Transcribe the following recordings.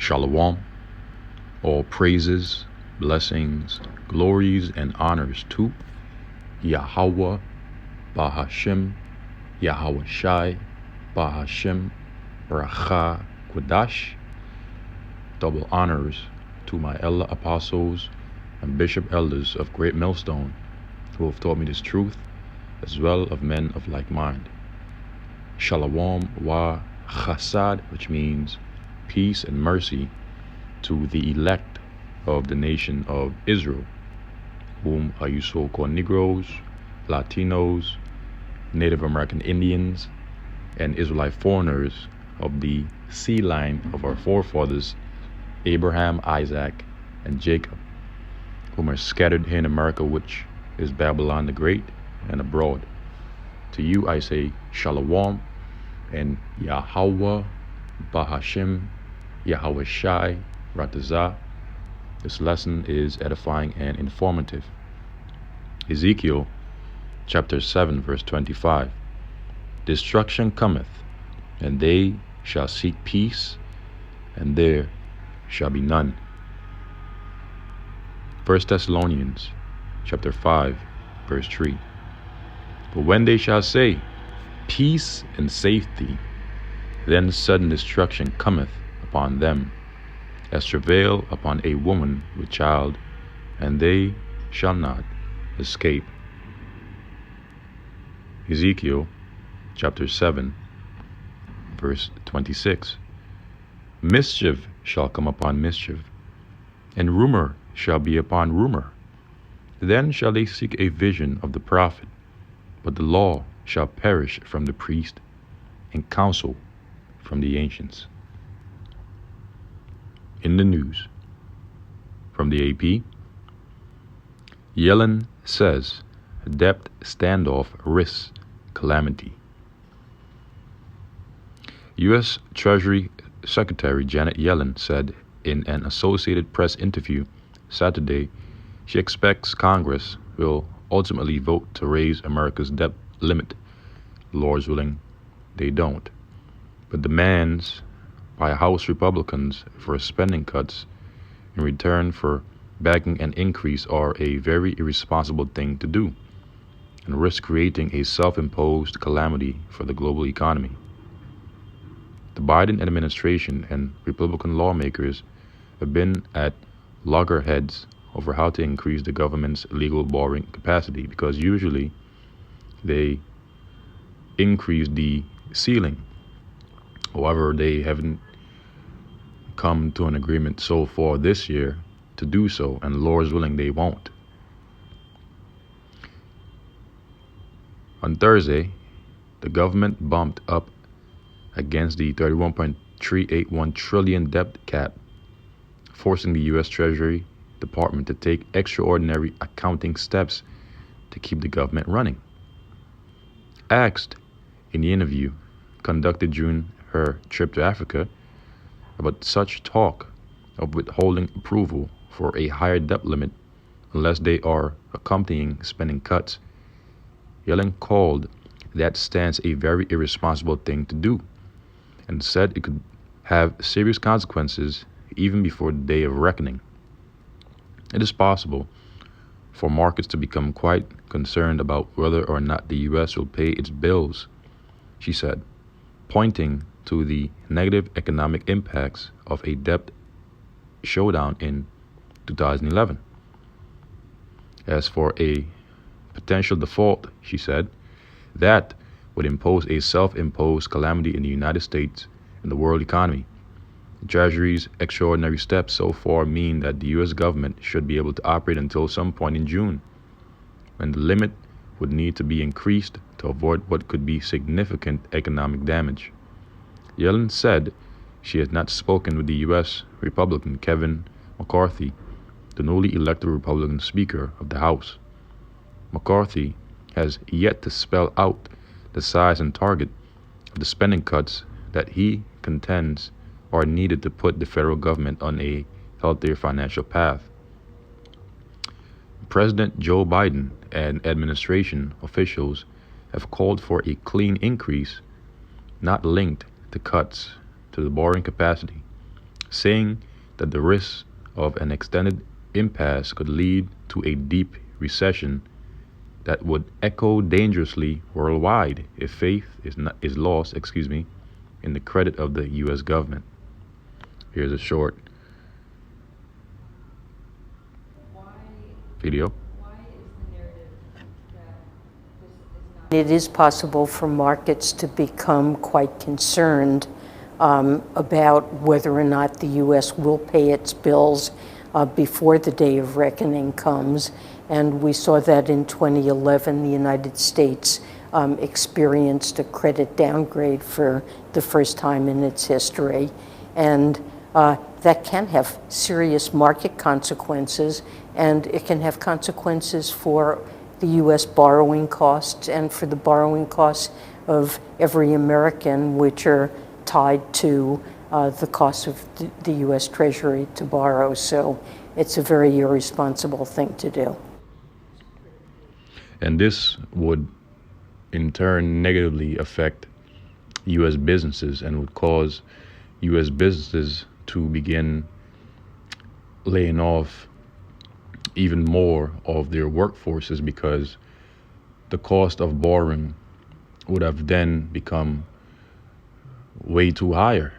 Shalom, all praises, blessings, glories, and honors to Yahweh, Bahashim, Yahweh Shai, Bahashim, Bracha, Quadash. Double honors to my elder apostles and bishop elders of Great Millstone, who have taught me this truth, as well of men of like mind. Shalom wa chasad, which means peace and mercy, to the elect of the nation of Israel, whom are you so-called Negroes, Latinos, Native American Indians, and Israelite foreigners of the seed line of our forefathers, Abraham, Isaac, and Jacob, whom are scattered here in America, which is Babylon the Great, and abroad. To you I say Shalom, and Yahweh, Bahashim, Yahweh Shai, Ratazah. This lesson is edifying and informative. Ezekiel chapter 7 verse 25. Destruction cometh, and they shall seek peace, and there shall be none. 1 Thessalonians chapter 5 verse 3. But when they shall say, peace and safety, then sudden destruction cometh upon them, as travail upon a woman with child, and they shall not escape. Ezekiel chapter 7 verse 26. Mischief shall come upon mischief, and rumor shall be upon rumor. Then shall they seek a vision of the prophet, but the law shall perish from the priest, and counsel from the ancients. In the news, from the AP, Yellen says debt standoff risks calamity. U.S. Treasury Secretary Janet Yellen said in an Associated Press interview Saturday she expects Congress will ultimately vote to raise America's debt limit. Lord's willing, they don't. But demands by House Republicans for spending cuts in return for backing an increase are a very irresponsible thing to do, and risk creating a self-imposed calamity for the global economy. The Biden administration and Republican lawmakers have been at loggerheads over how to increase the government's legal borrowing capacity, because usually they increase the ceiling. However, they haven't come to an agreement so far this year to do so, and Lord's willing, they won't. On Thursday, the government bumped up against the 31.381 trillion debt cap, forcing the U.S. Treasury Department to take extraordinary accounting steps to keep the government running. Asked in the interview conducted during her trip to Africa about such talk of withholding approval for a higher debt limit unless they are accompanying spending cuts, Yellen called that stance a very irresponsible thing to do, and said it could have serious consequences even before the day of reckoning. It is possible for markets to become quite concerned about whether or not the U.S. will pay its bills, she said, pointing to the negative economic impacts of a debt showdown in 2011. As for a potential default, she said, that would impose a self-imposed calamity in the United States and the world economy. The Treasury's extraordinary steps so far mean that the U.S. government should be able to operate until some point in June, when the limit would need to be increased to avoid what could be significant economic damage. Yellen said she has not spoken with the U.S. Republican Kevin McCarthy, the newly elected Republican Speaker of the House. McCarthy has yet to spell out the size and target of the spending cuts that he contends are needed to put the federal government on a healthier financial path. President Joe Biden and administration officials have called for a clean increase, not linked to cuts to the borrowing capacity, saying that the risk of an extended impasse could lead to a deep recession that would echo dangerously worldwide if faith is lost, in the credit of the U.S. government. Here's a short video. It is possible for markets to become quite concerned about whether or not the U.S. will pay its bills before the day of reckoning comes. And we saw that in 2011, the United States experienced a credit downgrade for the first time in its history. And that can have serious market consequences, and it can have consequences for the U.S. borrowing costs and for the borrowing costs of every American, which are tied to the cost of the U.S. Treasury to borrow. So it's a very irresponsible thing to do. And this would in turn negatively affect U.S. businesses and would cause U.S. businesses to begin laying off even more of their workforces, because the cost of borrowing would have then become way too higher.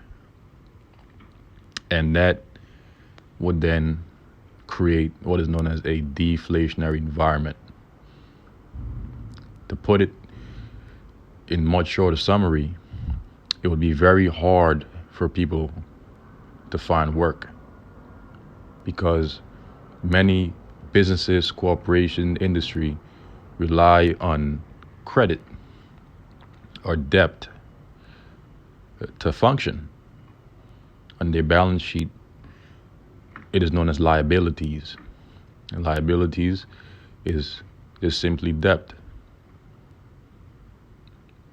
And that would then create what is known as a deflationary environment. To put it in much shorter summary, it would be very hard for people to find work because many businesses, corporation, industry rely on credit or debt to function. On their balance sheet, it is known as liabilities. And liabilities is simply debt.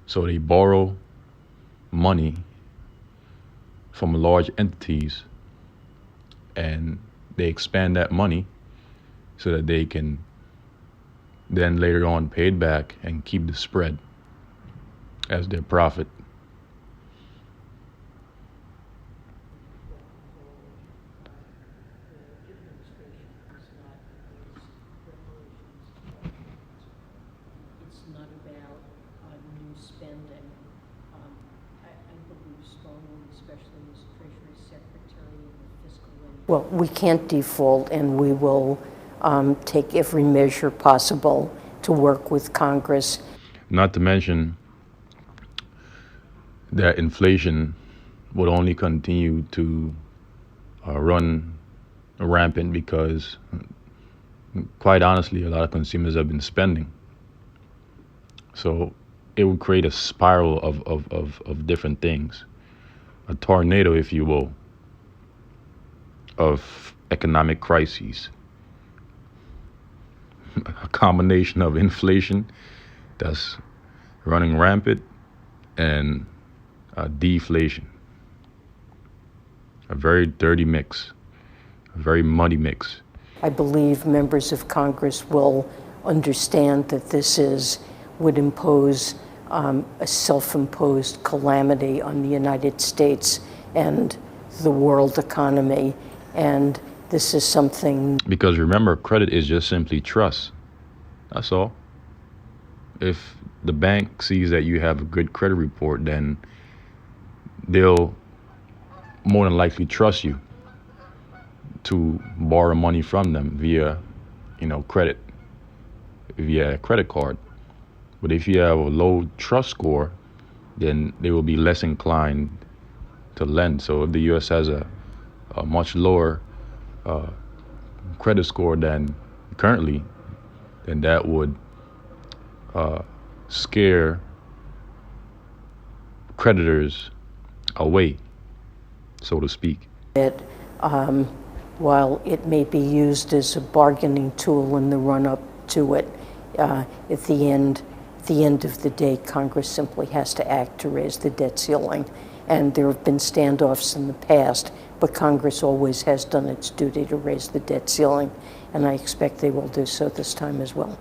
So they borrow money from large entities and they expand that money so that they can then later on pay it back and keep the spread as their profit. It's not about new spending. I believe strongly, especially as Treasury Secretary and the fiscal. Well, we can't default, and we will take every measure possible to work with Congress. Not to mention that inflation would only continue to run rampant because, quite honestly, a lot of consumers have been spending. So it would create a spiral of different things, a tornado, if you will, of economic crises. A combination of inflation that's running rampant and deflation. A very dirty mix, a very muddy mix. I believe members of Congress will understand that this would impose a self-imposed calamity on the United States and the world economy. And this is something. Because remember, credit is just simply trust. That's all. If the bank sees that you have a good credit report, then they'll more than likely trust you to borrow money from them via, credit, via a credit card. But if you have a low trust score, then they will be less inclined to lend. So if the U.S. has a much lower credit score than currently, then that would scare creditors away, so to speak. While it may be used as a bargaining tool in the run-up to it, at the end of the day, Congress simply has to act to raise the debt ceiling. And there have been standoffs in the past, but Congress always has done its duty to raise the debt ceiling, and I expect they will do so this time as well.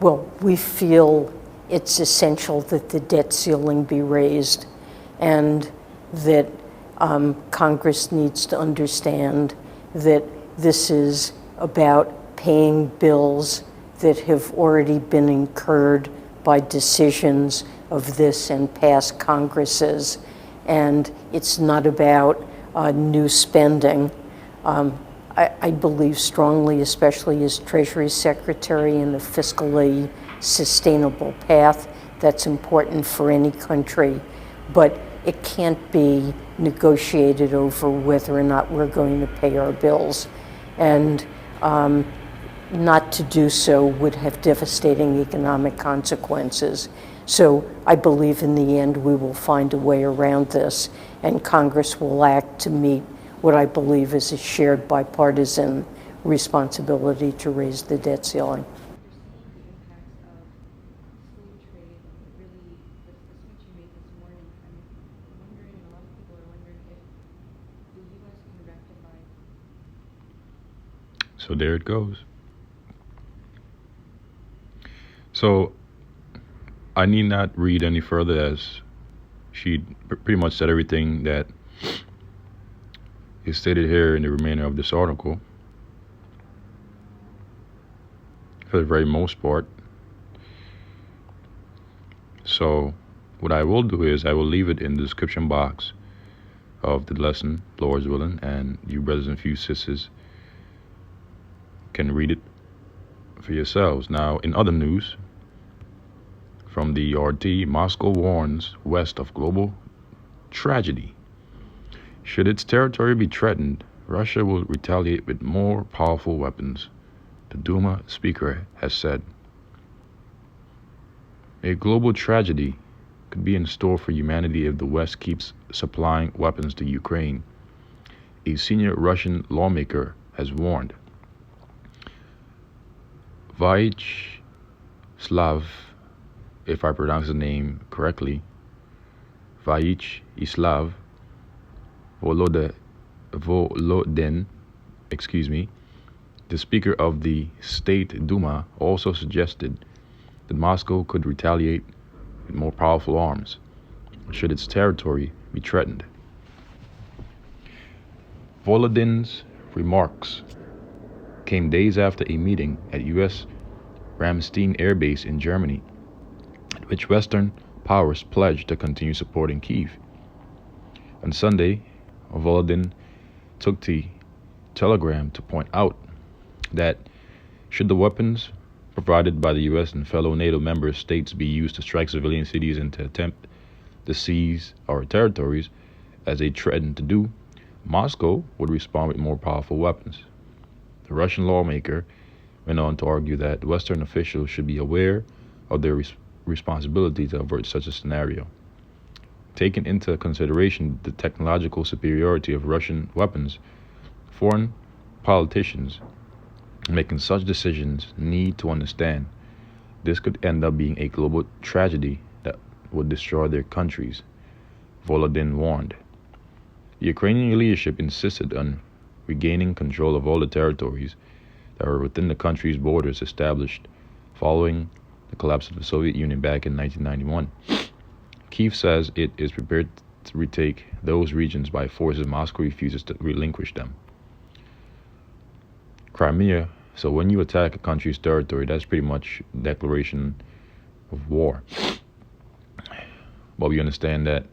Well, we feel it's essential that the debt ceiling be raised, and that Congress needs to understand that this is about paying bills that have already been incurred by decisions of this and past Congresses. And it's not about new spending. I believe strongly, especially as Treasury Secretary, in a fiscally sustainable path. That's important for any country. But it can't be negotiated over whether or not we're going to pay our bills. And not to do so would have devastating economic consequences. So I believe in the end we will find a way around this, and Congress will act to meet what I believe is a shared bipartisan responsibility to raise the debt ceiling. So there it goes. So I need not read any further, as she pretty much said everything that is stated here in the remainder of this article, for the very most part. So what I will do is I will leave it in the description box of the lesson, Lord's willing, and you brothers and few sisters can read it for yourselves. Now, in other news, from the RT, Moscow warns West of global tragedy. Should its territory be threatened, Russia will retaliate with more powerful weapons, the Duma speaker has said. A global tragedy could be in store for humanity if the West keeps supplying weapons to Ukraine, a senior Russian lawmaker has warned. Vyacheslav, if I pronounce the name correctly, Vyacheslav Volodin, the Speaker of the State Duma, also suggested that Moscow could retaliate with more powerful arms should its territory be threatened. Volodin's remarks came days after a meeting at U.S. Ramstein Air Base in Germany, at which Western powers pledged to continue supporting Kyiv. On Sunday, Volodin took to Telegram to point out that should the weapons provided by the U.S. and fellow NATO member states be used to strike civilian cities and to attempt to seize our territories, as they threatened to do, Moscow would respond with more powerful weapons. The Russian lawmaker went on to argue that Western officials should be aware of their responsibility to avert such a scenario. Taking into consideration the technological superiority of Russian weapons, foreign politicians making such decisions need to understand this could end up being a global tragedy that would destroy their countries, Volodin warned. The Ukrainian leadership insisted on regaining control of all the territories that were within the country's borders established following the collapse of the Soviet Union back in 1991. Kyiv says it is prepared to retake those regions by force if Moscow refuses to relinquish them. Crimea, so when you attack a country's territory, that's pretty much a declaration of war. But we understand that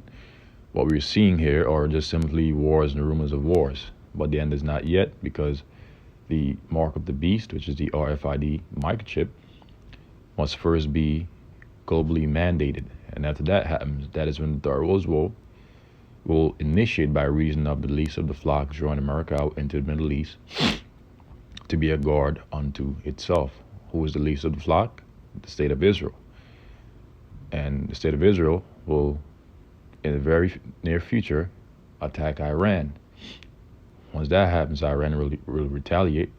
what we're seeing here are just simply wars and rumors of wars. But the end is not yet, because the mark of the beast, which is the RFID microchip, must first be globally mandated. And after that happens, that is when the Third World War will initiate by reason of the least of the flock drawing America out into the Middle East to be a guard unto itself. Who is the least of the flock? The state of Israel. And the state of Israel will, in the very near future, attack Iran. Once that happens, Iran will retaliate,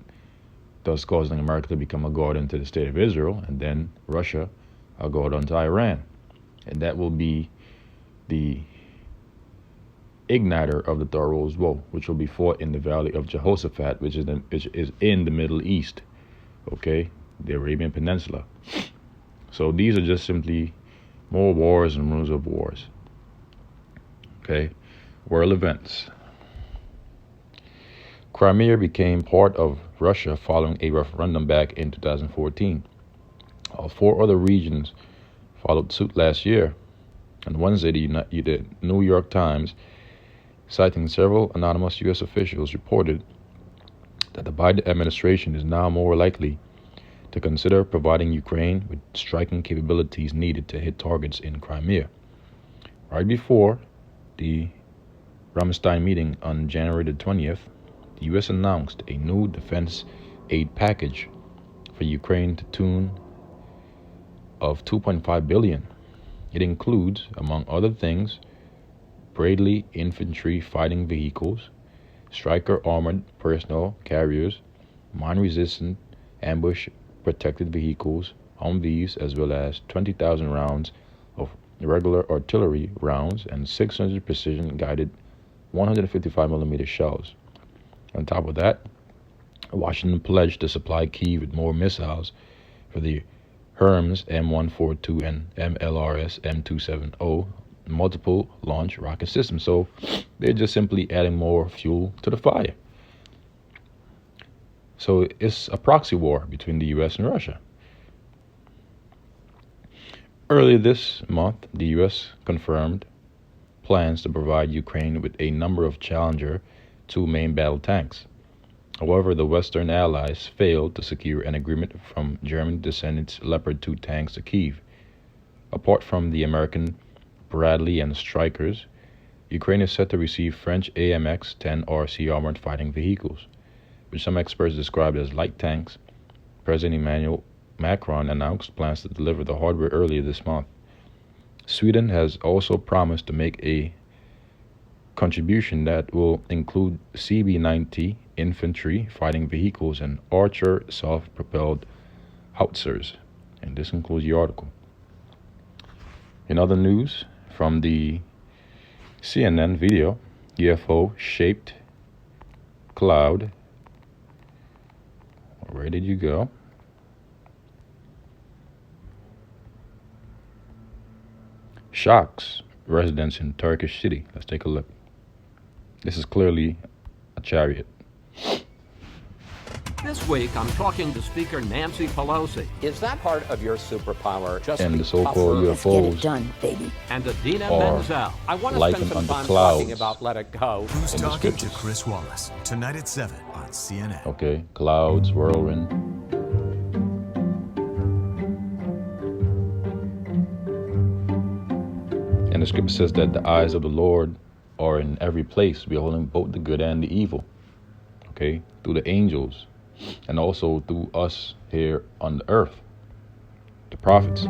thus causing America to become a guard unto the state of Israel, and then Russia a guard unto Iran. And that will be the igniter of the Third World War, which will be fought in the Valley of Jehoshaphat, which is in the Middle East, okay, the Arabian Peninsula. So these are just simply more wars and rumors of wars. Okay, world events. Crimea became part of Russia following a referendum back in 2014. Four other regions followed suit last year. On Wednesday, the New York Times, citing several anonymous U.S. officials, reported that the Biden administration is now more likely to consider providing Ukraine with striking capabilities needed to hit targets in Crimea. Right before the Ramstein meeting on January the 20th, the U.S. announced a new defense aid package for Ukraine to the tune of $2.5 billion. It includes, among other things, Bradley infantry fighting vehicles, Stryker armored personnel carriers, mine-resistant ambush-protected vehicles, Humvees, as well as 20,000 rounds of regular artillery rounds and 600 precision-guided 155mm shells. On top of that, Washington pledged to supply Kyiv with more missiles for the HIRMS M142 and MLRS M270 multiple launch rocket systems. So they're just simply adding more fuel to the fire. So it's a proxy war between the US and Russia. Earlier this month, the US confirmed plans to provide Ukraine with a number of Challenger 2 main battle tanks. However, the Western allies failed to secure an agreement from German to send its Leopard 2 tanks to Kyiv. Apart from the American Bradley and Strykers, Ukraine is set to receive French AMX-10 RC armored fighting vehicles, which some experts described as light tanks. President Emmanuel Macron announced plans to deliver the hardware earlier this month. Sweden has also promised to make a contribution that will include CB-90 infantry fighting vehicles and Archer self-propelled howitzers. And this concludes the article. In other news, from the CNN video, UFO-shaped cloud. Where did you go? Shocks residents in Turkish city. Let's take a look. This is clearly a chariot. This week, I'm talking to Speaker Nancy Pelosi. Is that part of your superpower? Just And be the so-called tougher? Get it UFOs done, baby. And Adina Or Menzel. I want to likened spend some unto time clouds. talking about Let It Go. Who's in the Talking to scriptures. Chris Wallace, tonight at 7 on CNN. Okay, clouds, whirlwind. And the scripture says that the eyes of the Lord are in every place, beholding both the good and the evil. Okay, through the angels, and also through us here on the earth, the prophets.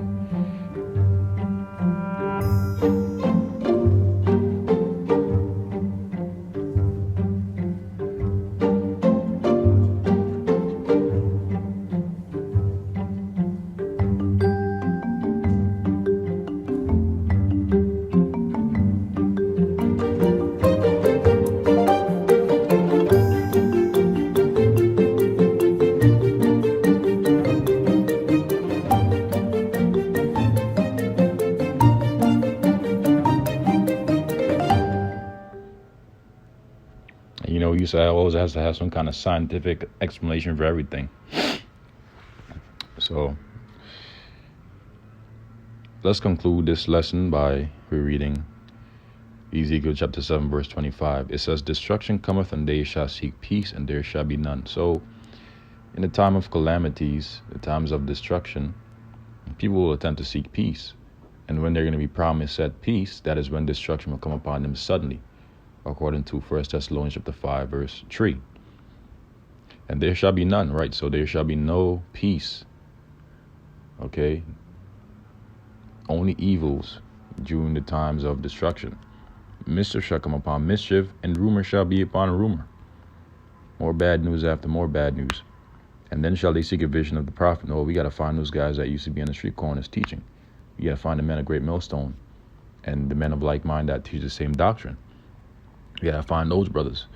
And you know, you say always has to have some kind of scientific explanation for everything. So let's conclude this lesson by rereading Ezekiel chapter 7, verse 25. It says, "Destruction cometh, and they shall seek peace, and there shall be none." So in the time of calamities, the times of destruction, people will attempt to seek peace. And when they're going to be promised that peace, that is when destruction will come upon them suddenly, according to 1 Thessalonians chapter 5, verse 3. And there shall be none, right? So there shall be no peace. Okay? Only evils during the times of destruction. Mischief shall come upon mischief, and rumor shall be upon rumor. More bad news after more bad news. And then shall they seek a vision of the prophet. No, we got to find those guys that used to be on the street corners teaching. We got to find the men of Great Millstone and the men of like mind that teach the same doctrine. We got to find those brothers.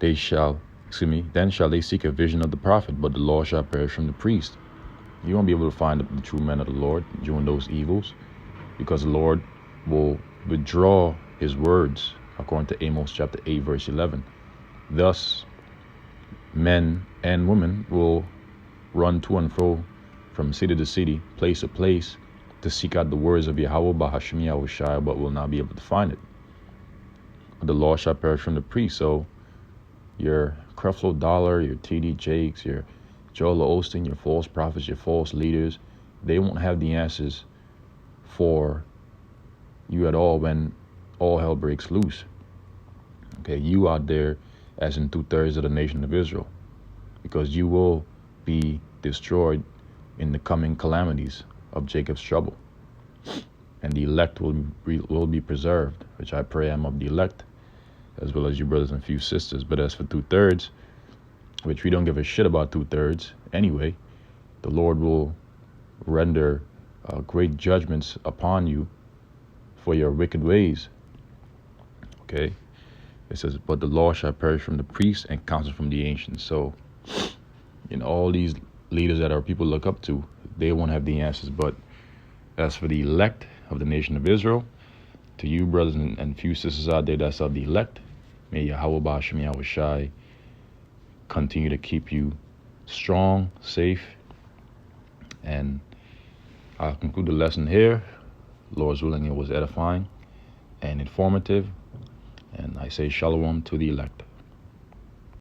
Then shall they seek a vision of the prophet, but the law shall perish from the priest. You won't be able to find the true men of the Lord doing those evils, because the Lord will withdraw his words, according to Amos chapter 8, verse 11. Thus, men and women will run to and fro from city to city, place to place, to seek out the words of Yahweh Bahasham Yahushai, but will not be able to find it. The law shall perish from the priest. So your Creflo Dollar, your TD Jakes, your Joel Osteen, your false prophets, your false leaders, they won't have the answers for you at all when all hell breaks loose. Okay, you out there as in 2/3 of the nation of Israel, because you will be destroyed in the coming calamities of Jacob's trouble. And the elect will be preserved, which I pray I'm of the elect, as well as you brothers and few sisters. But as for 2/3, which we don't give a shit about 2/3 anyway, the Lord will render great judgments upon you for your wicked ways. Okay, it says, but the law shall perish from the priests and counsel from the ancients. So, all these leaders that our people look up to, they won't have the answers. But as for the elect of the nation of Israel, to you brothers and few sisters out there that's of the elect, may Yahweh Ba'ashem Yahushai continue to keep you strong, safe. And I'll conclude the lesson here. Lord's willing, it was edifying and informative. And I say shalom to the elect.